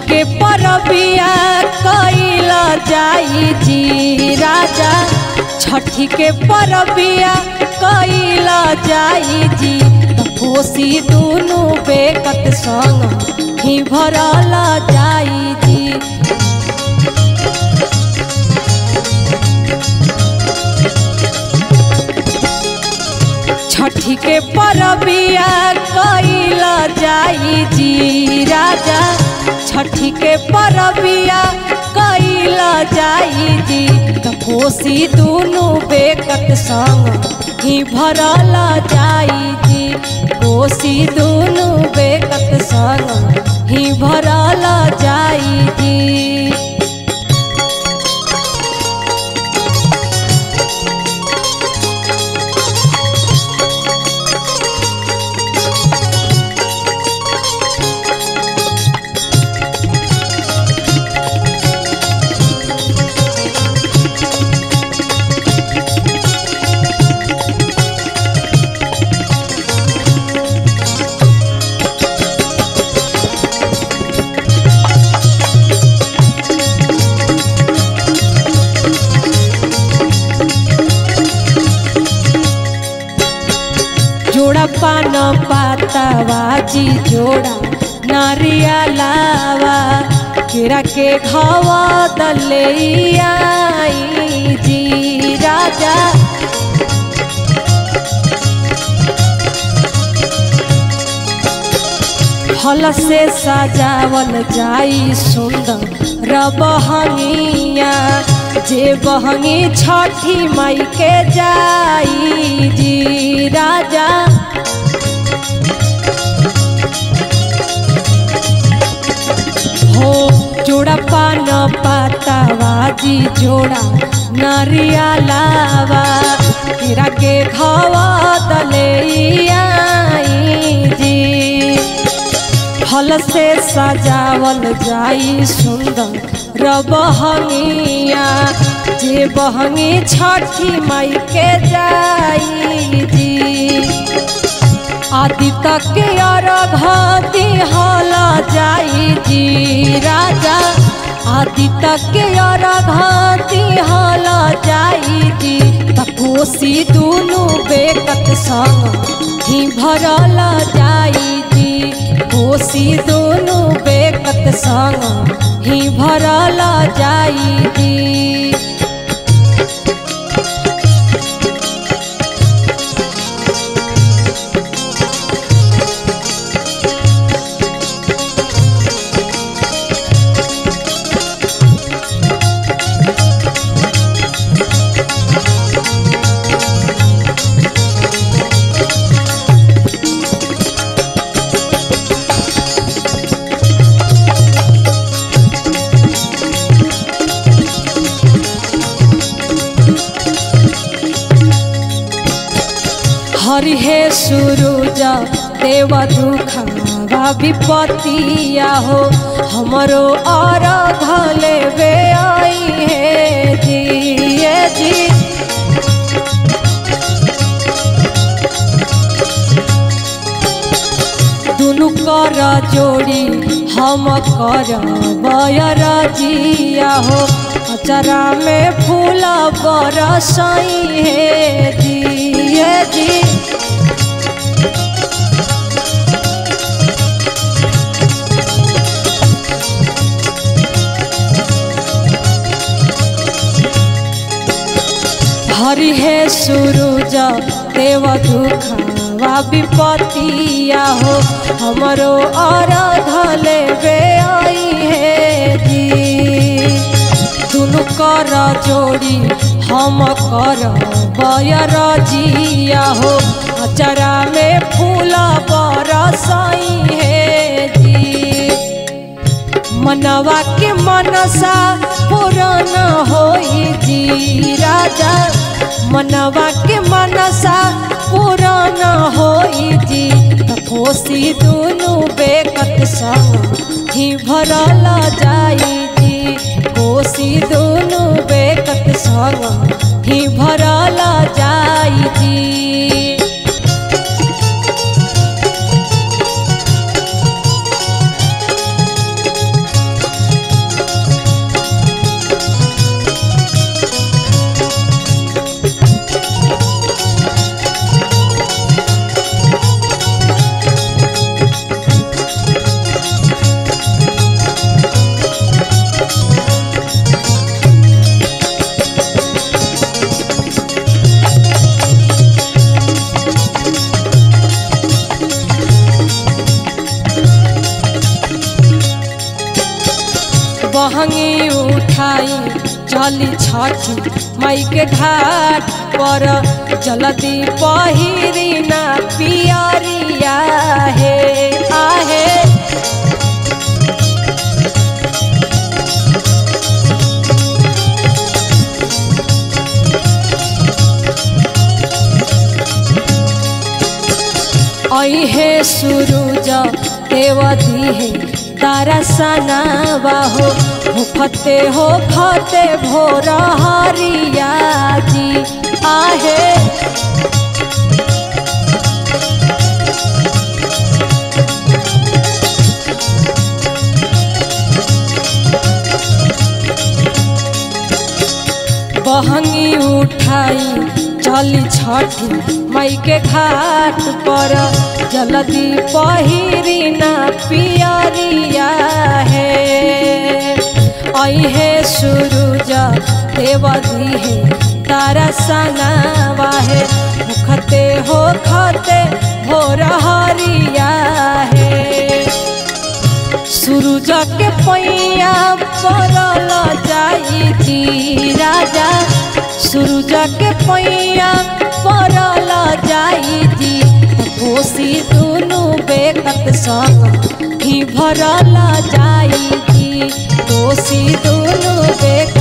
के परबिया कइला जाई जी राजा, छठी के परबिया कइला जाई जी। कोसी दुनु बेकत संग ही भरला जाई जी। छठी के परबिया कइला जाई जी राजा, छठी के परबिया कइला जाई जी। कोसी दुनु बेकत संग ही भरला जाई जी। कोसी दुनु बेकत संग ही भरला जाई जी। जोड़ा पान पातावा जी, जोड़ा नारियलावा, केरा के घावा दले आई जी राजा। फल से सजावल जाई सुंदर बहंगिया, जे बहंगी छठी माई के जाई जी राजा। हो जोड़ा पान पातावा जी, जोड़ा नारियलावा, केरा के घावा दले आई जी। फल से सजावल जाई सुंदर बहंगिया, जे बहंगी छठी माई के जाई जी। आदित्य के अर्घ दिहला जाई जी राजा, आदित्य के अर्घ दिहला जाई जी। कोसी दुनु बेकत संग ही भरला जाई जी। कोसी दुनु बेकत संग ही भरला जाई जी। हरि हे सूरज देव दुखवा विपतिया हो, हमरो अर्घ लेवे आई है जी। दुनु कर जोड़ी हम कर बयर जिया हो, अचरा में फूल बरसई है जी। हरि हे सूरज देव दुखवा विपतिया हो, हमरो अर्घ लेवे आई है जी। दुनु कर जोड़ी हम कर बयर जिया हो, अचरा में फूल बरसई है जी। मनवा के मनसा पूरन होई जी राजा, मनवा के मनसा पूरन होई जी। कोसी दुनु बेकत संग ही भरला जाई जी। कोसी दुनु बेकत संग ही भरला जाई जी। बहंगी उठाई चली छठी मई के घाट पर जल्दी पहिरी ना पियरिया हे आहे। अहे सूरज देव दिहे दरसनवा हो भूखते हो खते भोर हरिया जी आहे। बहंगी उठाई चली छठी मई के घाट पर जल्दी पहिरी ना पियरिया हे अहे सूरज देव दिहे दरसनवा हे भूखते हो खते भोर हरिया हे। सूरज के पैया पड़ल जाई जी राजा सूरज के पैया पड़ल जाई जी कोसी दुनु बेकत संग ही भरल जाई जी कोसी दुनु बेकत